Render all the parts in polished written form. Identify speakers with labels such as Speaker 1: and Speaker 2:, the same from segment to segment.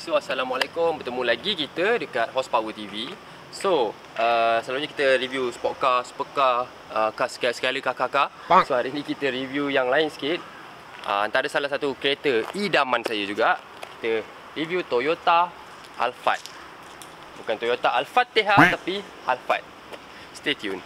Speaker 1: So, Assalamualaikum. Bertemu lagi kita dekat Horsepower TV. So, selalunya kita review sport car, supercar, car segala car. So, hari ni kita review yang lain sikit. Antara salah satu kereta idaman saya juga. Kita review Toyota Alphard. Bukan Toyota Al-Fatihah tapi Alphard. Stay tune.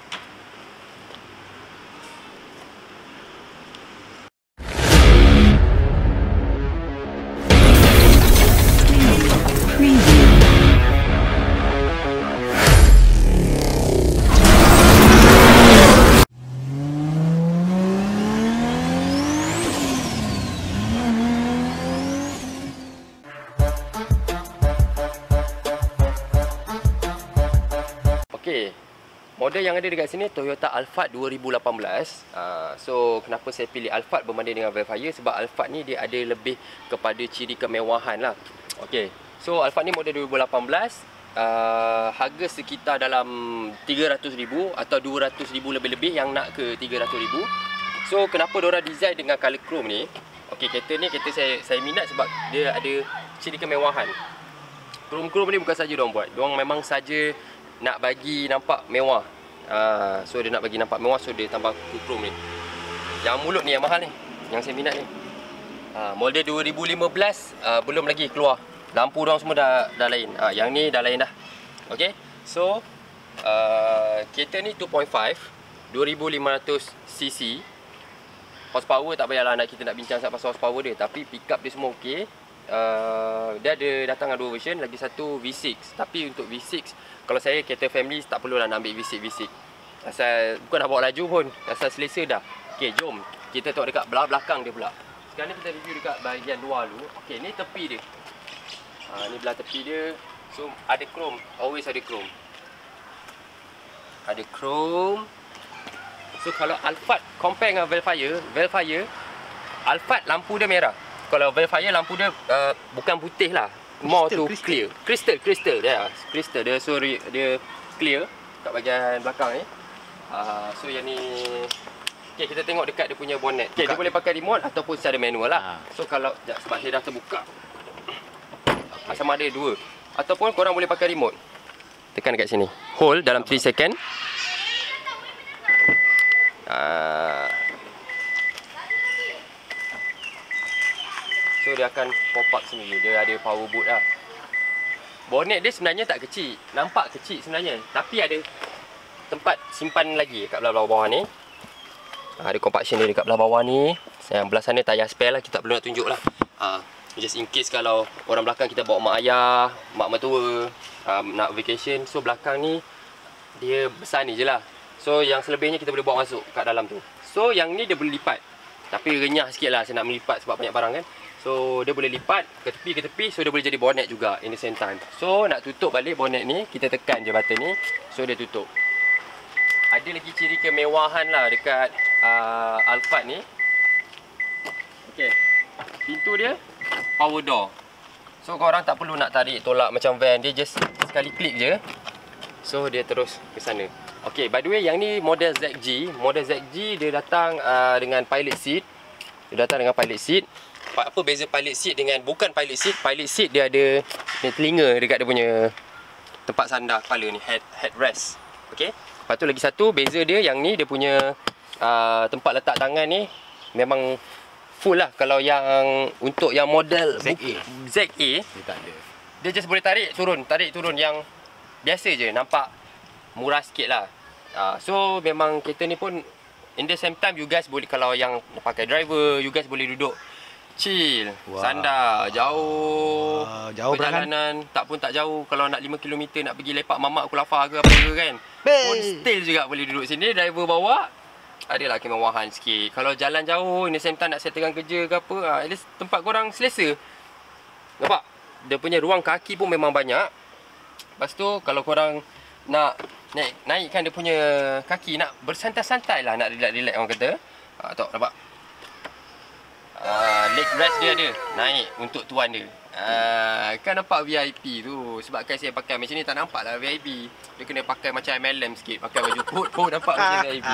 Speaker 1: Okay, model yang ada dekat sini Toyota Alphard 2018. So kenapa saya pilih Alphard berbanding dengan Velfire? Sebab Alphard ni dia ada lebih kepada ciri kemewahan lah. Okay, so Alphard ni model 2018, harga sekitar dalam 300,000 atau 200,000 lebih-lebih yang nak ke 300,000. So kenapa diorang design dengan color chrome ni? Okay, kereta ni saya minat sebab dia ada ciri kemewahan. Chrome ni bukan saja diorang buat, diorang memang saja nak bagi nampak mewah. So dia nak bagi nampak mewah, so dia tambah chrome ni. Yang mulut ni yang mahal ni, yang saya minat ni. Model 2015 belum lagi keluar. Lampu diorang semua dah lain. Yang ni dah lain dah. Okay, so kereta ni 2.5 2500cc. Horsepower tak payahlah kita nak bincang pasal horsepower dia, tapi pickup dia semua okey. Dia ada datang dengan 2 version, lagi satu V6. Tapi untuk V6, kalau saya kereta family tak perlulah nak ambil V6. Asal bukan nak bawa laju pun, asal selesa dah. Okey, jom kita tengok dekat belah belakang dia pula. Sekarang ni kita review dekat bahagian luar dulu. Okey, ni tepi dia. Ni belah tepi dia. So ada chrome, always ada chrome. Ada chrome. So kalau Alphard compare dengan Velfire, Alphard lampu dia merah. Kalau Velfire lampu dia bukan putih lah, more to clear. Crystal dia, so dia clear kat bahagian belakang ni. So yang ni, okay, kita tengok dekat dia punya bonnet. Okay, dia boleh pakai remote ataupun secara manual lah. So kalau sebab dia dah terbuka, sama ada dua, ataupun korang boleh pakai remote. Tekan dekat sini, hold dalam 3 second. So dia akan pop up sendiri. Dia ada power boot lah. Bonnet dia sebenarnya tak kecil, nampak kecil sebenarnya, tapi ada tempat simpan lagi kat belah bawah ni. Ada compaction dia dekat belah bawah ni. Yang belah sana tayar spare lah, kita tak perlu nak tunjuk lah. Just in case kalau orang belakang kita bawa mak ayah, mak mertua, nak vacation. So belakang ni dia besar ni je lah. So yang selebihnya kita boleh bawa masuk kat dalam tu. So yang ni dia boleh lipat, tapi renyah sikit lah saya nak melipat sebab banyak barang kan. So dia boleh lipat ke tepi, so dia boleh jadi bonnet juga in the same time. So nak tutup balik bonnet ni, kita tekan je button ni, so dia tutup. Ada lagi ciri kemewahan lah dekat Alphard ni. Okay, pintu dia power door. So korang tak perlu nak tarik tolak macam van, dia just sekali klik je, so dia terus ke sana. Okay, by the way yang ni model ZG. Model ZG dia datang dengan pilot seat. Dia datang dengan pilot seat. Apa beza pilot seat dengan bukan pilot seat? Pilot seat dia ada telinga dekat dia punya tempat sandar kepala ni, headrest. Okey. Lepas tu lagi satu beza dia, yang ni dia punya tempat letak tangan ni memang full lah. Kalau yang untuk yang model ZA dia tak ada. Dia just boleh tarik turun yang biasa je, nampak murah sikit lah. So memang kereta ni pun in the same time you guys boleh, kalau yang pakai driver, you guys boleh duduk chill, sandar, jauh perjalanan, tak jauh. Kalau nak 5 km nak pergi lepak mamak Kulafah ke apa ke kan, pun still juga boleh duduk sini. Driver bawa, adalah kemewahan sikit. Kalau jalan jauh, in the same time nak settlekan kerja ke apa, at least tempat korang selesa. Nampak? Dia punya ruang kaki pun memang banyak. Lepas tu kalau korang nak naikkan dia punya kaki, nak bersantai-santai lah, nak relax orang kata, tak nampak? Leg rest dia ada, naik untuk tuan dia. Kan nampak VIP tu. Sebab kan saya pakai macam ni tak nampak lah VIP. Dia kena pakai macam MLM sikit, pakai baju coat nampak macam VIP.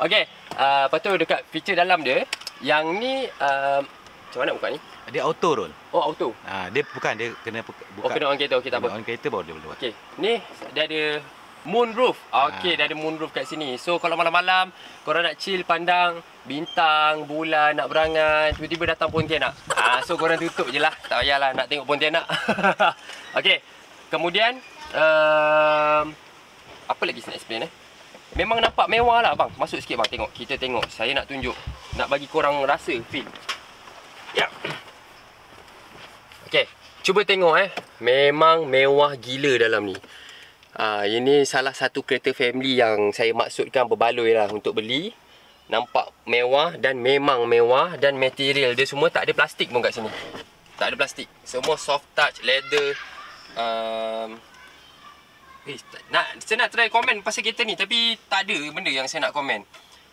Speaker 1: Okay, lepas tu dekat feature dalam dia, yang ni macam mana buka ni?
Speaker 2: Dia auto roll.
Speaker 1: Oh, auto.
Speaker 2: Dia bukan, dia kena buka.
Speaker 1: Oh, kena on kereta. Okey, tak apa.
Speaker 2: On kereta baru dia boleh buat.
Speaker 1: Okey, ni dia ada moonroof. Okey, dia ada moonroof kat sini. So kalau malam-malam korang nak chill pandang bintang, bulan, nak berangan, tiba-tiba datang Pontianak. So korang tutup je lah. Tak payahlah nak tengok Pontianak. Okey. Kemudian apa lagi saya nak explain Memang nampak mewah lah bang. Masuk sikit bang, tengok. Kita tengok. Saya nak tunjuk. Nak bagi korang rasa, feel. Ya. Okey, cuba tengok memang mewah gila dalam ni. Ini salah satu kereta family yang saya maksudkan berbaloi lah untuk beli. Nampak mewah dan memang mewah, dan material dia semua tak ada plastik pun kat sini. Tak ada plastik. Semua soft touch, leather. Saya nak try komen pasal kereta ni, tapi tak ada benda yang saya nak komen.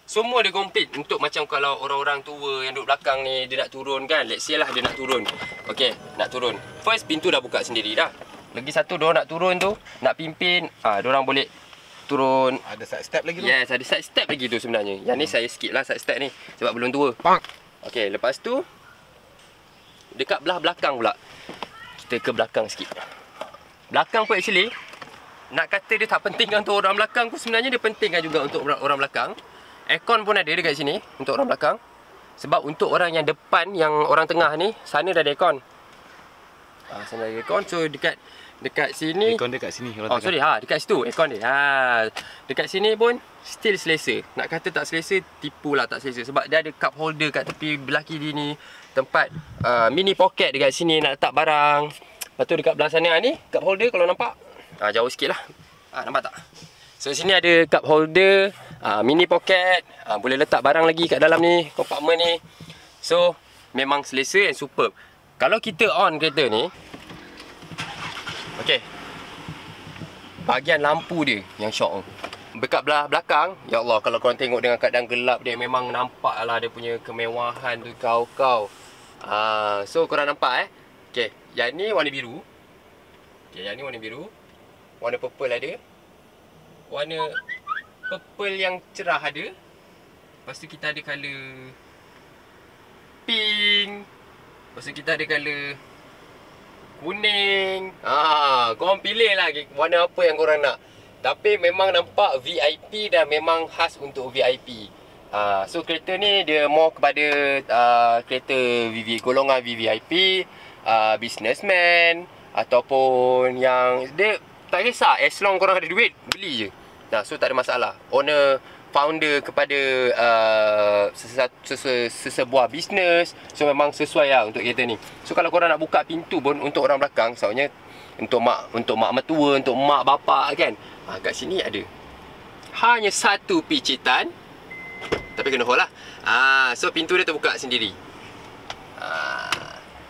Speaker 1: Semua dia komplit untuk macam kalau orang-orang tua yang duduk belakang ni, dia nak turun kan. Let's say lah dia nak turun. Okay, nak turun. First, pintu dah buka sendiri dah. Lagi satu, diorang nak turun tu, nak pimpin, diorang boleh turun.
Speaker 2: Ada side step lagi tu?
Speaker 1: Yes, ada side step lagi tu sebenarnya. Yang ni saya skip lah side step ni, sebab belum tua. Okay, lepas tu dekat belah belakang pula. Kita ke belakang sikit. Belakang pun actually, nak kata dia tak penting untuk orang belakang pun, sebenarnya dia penting juga untuk orang belakang. Aircon pun ada dekat sini untuk orang belakang. Sebab untuk orang yang depan, yang orang tengah ni, sana dah ada aircon. Sana ada aircon. So dekat sini,
Speaker 2: aircon dekat sini.
Speaker 1: Sorry, dekat situ aircon dia. Dekat sini pun still selesa. Nak kata tak selesa, tipu lah tak selesa. Sebab dia ada cup holder kat tepi belah kiri ni. Tempat mini pocket dekat sini nak letak barang. Lepas tu dekat belah sana ni, cup holder kalau nampak. Jauh sikit lah. Nampak tak? So sini ada cup holder, mini pocket, boleh letak barang lagi kat dalam ni, compartment ni. So memang selesa and superb. Kalau kita on kereta ni, okey, bahagian lampu dia yang syok. Dekat belah belakang, ya Allah, kalau korang tengok dengan keadaan gelap dia, memang nampak lah dia punya kemewahan tu kau. So korang nampak okey, yang ni warna biru. Okey, yang ni warna biru. Warna purple ada. Warna purple yang cerah ada. Lepas tu kita ada colour pink. Lepas tu kita ada colour kuning. Korang pilih lah warna apa yang korang nak. Tapi memang nampak VIP dan memang khas untuk VIP. So kereta ni dia more kepada kereta golongan VVIP, businessman, ataupun yang dia tak kisah, as long korang ada duit, beli je. So tak ada masalah. Owner, founder kepada sesebuah bisnes. So memang sesuai lah untuk kereta ni. So kalau korang nak buka pintu pun untuk orang belakang, soalnya untuk mak mertua, untuk mak bapak kan, kat sini ada. Hanya satu picitan, tapi kena hold lah. So pintu dia terbuka sendiri.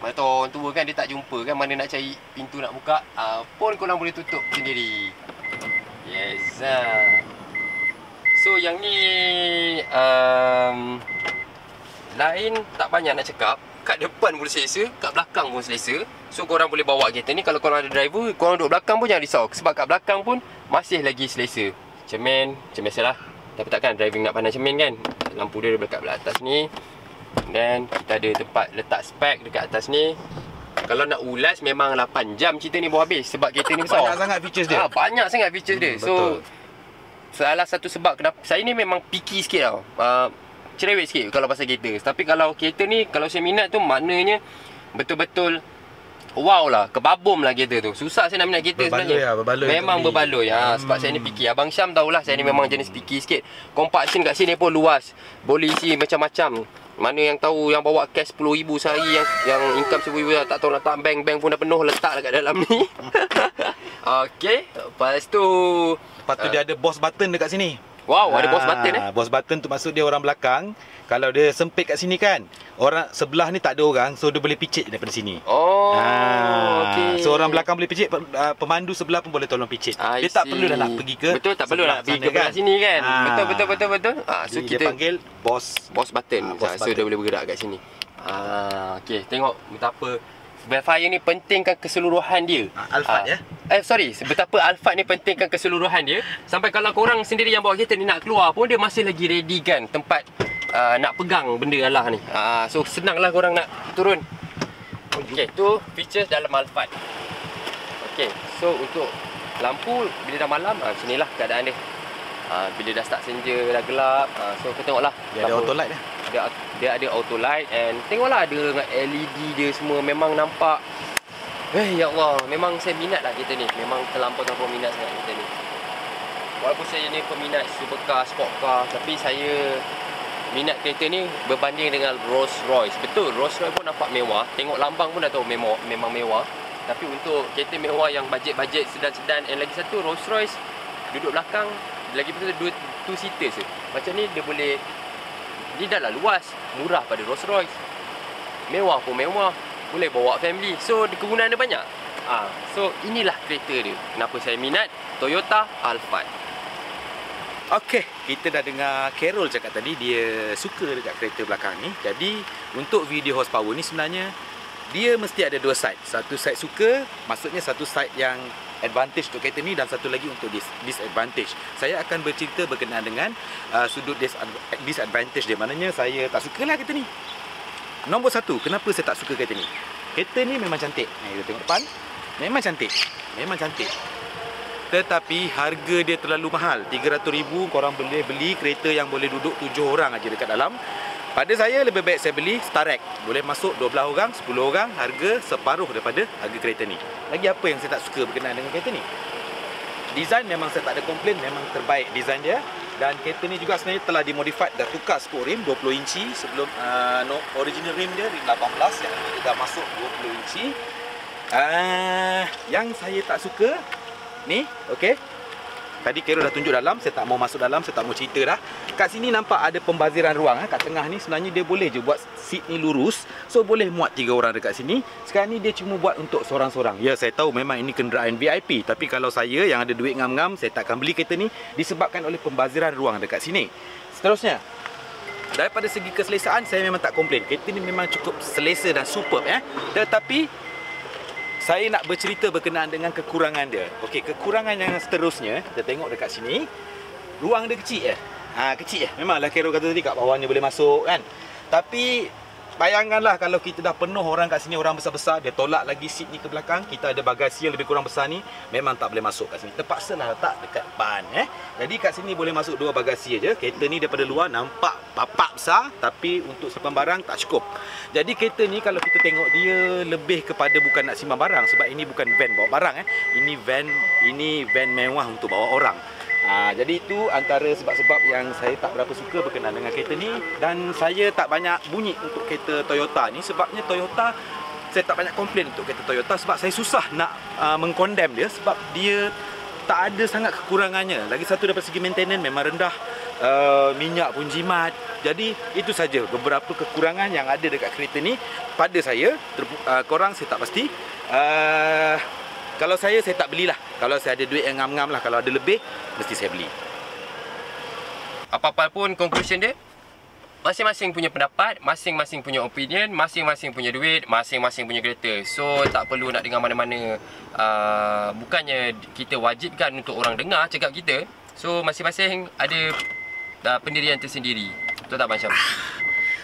Speaker 1: Mana tahu orang tua kan, dia tak jumpa kan mana nak cari pintu nak buka, pun korang boleh tutup sendiri. Yes. So yang ni lain tak banyak nak cakap. Kat depan pun selesa, kat belakang pun selesa. So korang boleh bawa kereta ni. Kalau korang ada driver, korang duduk belakang pun jangan risau. Sebab kat belakang pun masih lagi selesa. Cermin, macam biasalah. Tapi takkan driving nak pandang cermin kan. Lampu dia dekat belah atas ni. Dan kita ada tempat letak spek dekat atas ni. Kalau nak ulas memang 8 jam cerita ni baru habis. Sebab kereta ni besar.
Speaker 2: Banyak sangat features dia.
Speaker 1: Banyak sangat features dia. So salah satu sebab kenapa saya ni memang picky sikit tau. Cerewet sikit kalau pasal kereta. Tapi kalau kereta ni, kalau saya minat tu, maknanya betul-betul wow lah, kebabum lah kereta tu. Susah saya nak minat kereta sebenarnya. Memang berbaloi. Sebab saya ni picky. Abang Syam tahulah saya ni memang jenis picky sikit. Compaction kat sini pun luas. Boleh isi macam-macam. Mana yang tahu yang bawa cash 10,000 sehari, yang income 10,000 tak tahu letak bank pun dah penuh, letak dekat dalam ni. Okey, lepas tu
Speaker 2: dia ada boss button dekat sini.
Speaker 1: Wow, ada boss button
Speaker 2: Boss button tu maksud dia orang belakang. Kalau dia sempit kat sini kan, orang sebelah ni tak ada orang, so dia boleh picit daripada sini.
Speaker 1: Okey.
Speaker 2: So orang belakang boleh picit, pemandu sebelah pun boleh tolong picit. Dia tak perlu dah nak pergi ke.
Speaker 1: Betul, tak perlu nak pergi ke belah sini kan. Betul. So
Speaker 2: dia
Speaker 1: kita
Speaker 2: panggil boss
Speaker 1: button. So dia boleh bergerak kat sini. Okey, tengok betapa Velfire ni pentingkan keseluruhan dia.
Speaker 2: Alphard
Speaker 1: betapa Alphard ni pentingkan keseluruhan dia. Sampai kalau korang sendiri yang bawa kereta ni nak keluar pun, dia masih lagi ready kan tempat nak pegang benda Allah ni. So senanglah korang nak turun. Okey, tu features dalam Alphard. Okey, so untuk lampu bila dah malam, macam inilah keadaan dia. Bila dah start senja, dah gelap, so kita tengoklah.
Speaker 2: Dia ada auto light dah.
Speaker 1: Dia ada auto light and tengoklah ada dengan LED dia semua, memang nampak. Ya Allah, memang saya minat lah kereta ni. Memang terlampau minat sangat kereta ni. Walaupun saya ni peminat supercar, sport car, tapi saya minat kereta ni berbanding dengan Rolls Royce. Betul, Rolls Royce pun nampak mewah. Tengok lambang pun dah tahu memang mewah. Tapi untuk kereta mewah yang bajet-bajet sedan-sedan, and lagi satu Rolls Royce duduk belakang, lagi betul two seater je. Macam ni dia boleh, dia dah lah luas, murah pada Rolls Royce. Mewah pun mewah, boleh bawa family. So kegunaan dia banyak. So inilah kereta dia. Kenapa saya minat Toyota Alphard.
Speaker 2: Okey, kita dah dengar Carol cakap tadi dia suka dekat kereta belakang ni. Jadi untuk video horsepower ni sebenarnya dia mesti ada dua side. Satu side suka, maksudnya satu side yang advantage untuk kereta ni, dan satu lagi untuk disadvantage. Saya akan bercerita berkenaan dengan sudut disadvantage dia. Maknanya saya tak sukalah kereta ni. Nombor satu, kenapa saya tak suka kereta ni? Kereta ni memang cantik. Kita tengok depan. Memang cantik. Memang cantik. Tetapi harga dia terlalu mahal. 300,000 korang boleh beli kereta yang boleh duduk 7 orang aja dekat dalam. Pada saya lebih baik saya beli Starrex. Boleh masuk 12 orang, 10 orang, harga separuh daripada harga kereta ni. Lagi apa yang saya tak suka berkenaan dengan kereta ni? Design memang saya tak ada komplain, memang terbaik design dia. Dan kereta ni juga sebenarnya telah dimodified, dah tukar sport rim 20 inci sebelum original rim dia rim 18, yang ini dah masuk 20 inci. Yang saya tak suka ni, okey. Tadi Carol dah tunjuk dalam, saya tak mau masuk dalam, saya tak mau cerita dah. Kat sini nampak ada pembaziran ruang. Kat tengah ni sebenarnya dia boleh je buat seat ni lurus. So boleh muat 3 orang dekat sini. Sekarang ni dia cuma buat untuk seorang-seorang. Ya, saya tahu memang ini kenderaan VIP. Tapi kalau saya yang ada duit ngam-ngam, saya takkan beli kereta ni disebabkan oleh pembaziran ruang dekat sini. Seterusnya, daripada segi keselesaan, saya memang tak komplain. Kereta ni memang cukup selesa dan superb. Tetapi saya nak bercerita berkenaan dengan kekurangan dia. Okey, kekurangan yang seterusnya, kita tengok dekat sini. Ruang dia kecil je. Kecil je. Memanglah Carol kata tadi kat bawahnya boleh masuk kan. Tapi bayangkanlah kalau kita dah penuh orang kat sini, orang besar-besar, dia tolak lagi seat ni ke belakang, kita ada bagasi yang lebih kurang besar ni, memang tak boleh masuk kat sini. Terpaksalah letak dekat depan. Jadi kat sini boleh masuk 2 bagasi aja. Kereta ni daripada luar nampak papak besar, tapi untuk simpan barang tak cukup. Jadi kereta ni kalau kita tengok, dia lebih kepada bukan nak simpan barang, sebab ini bukan van bawa barang. Ini van mewah untuk bawa orang. Jadi itu antara sebab-sebab yang saya tak berapa suka berkenaan dengan kereta ni. Dan saya tak banyak bunyi untuk kereta Toyota ni. Sebabnya Toyota, saya tak banyak komplain untuk kereta Toyota, sebab saya susah nak mengkondem dia, sebab dia tak ada sangat kekurangannya. Lagi satu, daripada segi maintenance memang rendah. Minyak pun jimat. Jadi itu saja beberapa kekurangan yang ada dekat kereta ni. Pada saya, korang saya tak pasti. Kalau saya tak belilah. Kalau saya ada duit yang ngam-ngam lah, kalau ada lebih, mesti saya beli.
Speaker 1: Apa-apa pun conclusion dia, masing-masing punya pendapat, masing-masing punya opinion, masing-masing punya duit, masing-masing punya kereta. So tak perlu nak dengar mana-mana. Bukannya kita wajibkan untuk orang dengar cakap kita. So masing-masing ada pendirian tersendiri. Betul tak macam?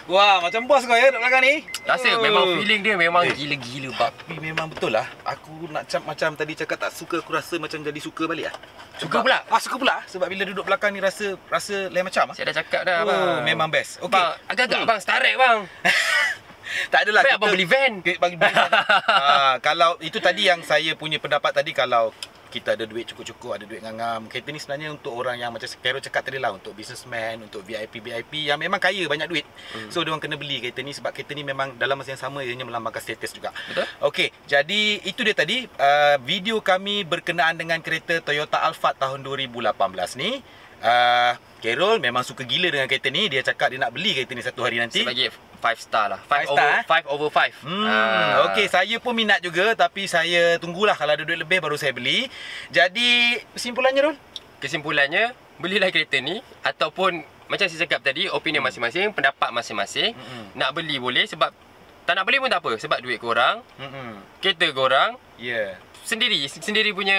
Speaker 2: Wah, macam bos kau ya dekat belakang ni.
Speaker 1: Rasa memang feeling dia memang gila-gila bab.
Speaker 2: Tapi memang betul lah. Aku nak macam tadi cakap tak suka, aku rasa macam jadi suka balik lah.
Speaker 1: Suka pula?
Speaker 2: Suka pula. Sebab bila duduk belakang ni rasa lain macam.
Speaker 1: Saya dah cakap dah bang.
Speaker 2: Memang best. Okey.
Speaker 1: Agak-agak bang Starrex bang.
Speaker 2: Tak adalah.
Speaker 1: Baik abang beli van.
Speaker 2: Kalau itu tadi yang saya punya pendapat tadi, kalau kita ada duit cukup-cukup, ada duit ngangam, kereta ni sebenarnya untuk orang yang macam Carol cakap tadi lah, untuk businessman, untuk VIP yang memang kaya, banyak duit. So dia orang kena beli kereta ni, sebab kereta ni memang dalam masa yang sama ianya melambangkan status juga.
Speaker 1: Betul?
Speaker 2: Okey, jadi itu dia tadi video kami berkenaan dengan kereta Toyota Alphard tahun 2018 ni. Carol memang suka gila dengan kereta ni. Dia cakap dia nak beli kereta ni satu hari nanti.
Speaker 1: Saya bagi 5 star lah. 5 over 5.
Speaker 2: Okey, saya pun minat juga, tapi saya tunggulah kalau ada duit lebih baru saya beli. Jadi kesimpulannya, Rol?
Speaker 1: Kesimpulannya, belilah kereta ni. Ataupun macam saya cakap tadi, opinion masing-masing, pendapat masing-masing. Nak beli boleh, sebab tak nak beli pun tak apa, sebab duit korang, kereta korang. Sendiri punya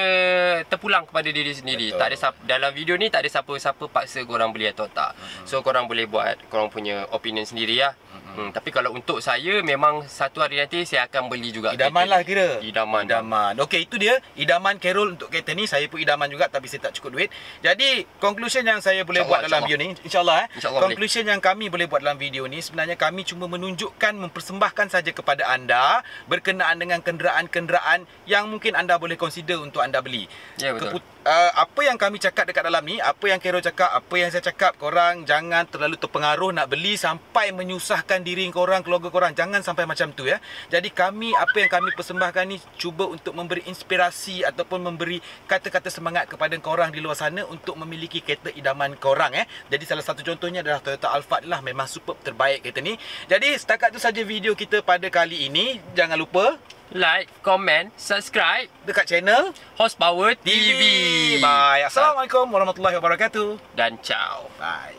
Speaker 1: terpulang kepada diri sendiri. Betul. Tak ada dalam video ni tak ada siapa-siapa paksa korang beli atau tak. So korang boleh buat korang punya opinion sendiri lah. Tapi kalau untuk saya memang satu hari nanti saya akan beli juga.
Speaker 2: Idaman lah kira.
Speaker 1: Idaman.
Speaker 2: Okey, itu dia idaman Carol untuk kereta ni. Saya pun idaman juga tapi saya tak cukup duit. Jadi conclusion yang saya boleh buat dalam video ni, insya-Allah conclusion yang kami boleh buat dalam video ni, sebenarnya kami cuma menunjukkan, mempersembahkan saja kepada anda berkenaan dengan kenderaan-kenderaan yang mungkin anda boleh consider untuk anda beli.
Speaker 1: Ya, betul.
Speaker 2: Apa yang kami cakap dekat dalam ni, apa yang Carol cakap, apa yang saya cakap, korang jangan terlalu terpengaruh nak beli sampai menyusahkan diri korang, keluarga korang. Jangan sampai macam tu ya. Jadi kami, apa yang kami persembahkan ni cuba untuk memberi inspirasi ataupun memberi kata-kata semangat kepada korang di luar sana untuk memiliki kereta idaman korang Jadi salah satu contohnya adalah Toyota Alphard lah. Memang superb, terbaik kereta ni. Jadi setakat tu saja video kita pada kali ini. Jangan lupa
Speaker 1: like, comment, subscribe
Speaker 2: dekat channel
Speaker 1: Horsepower TV.
Speaker 2: Bye. Assalamualaikum warahmatullahi wabarakatuh.
Speaker 1: Dan ciao.
Speaker 2: Bye.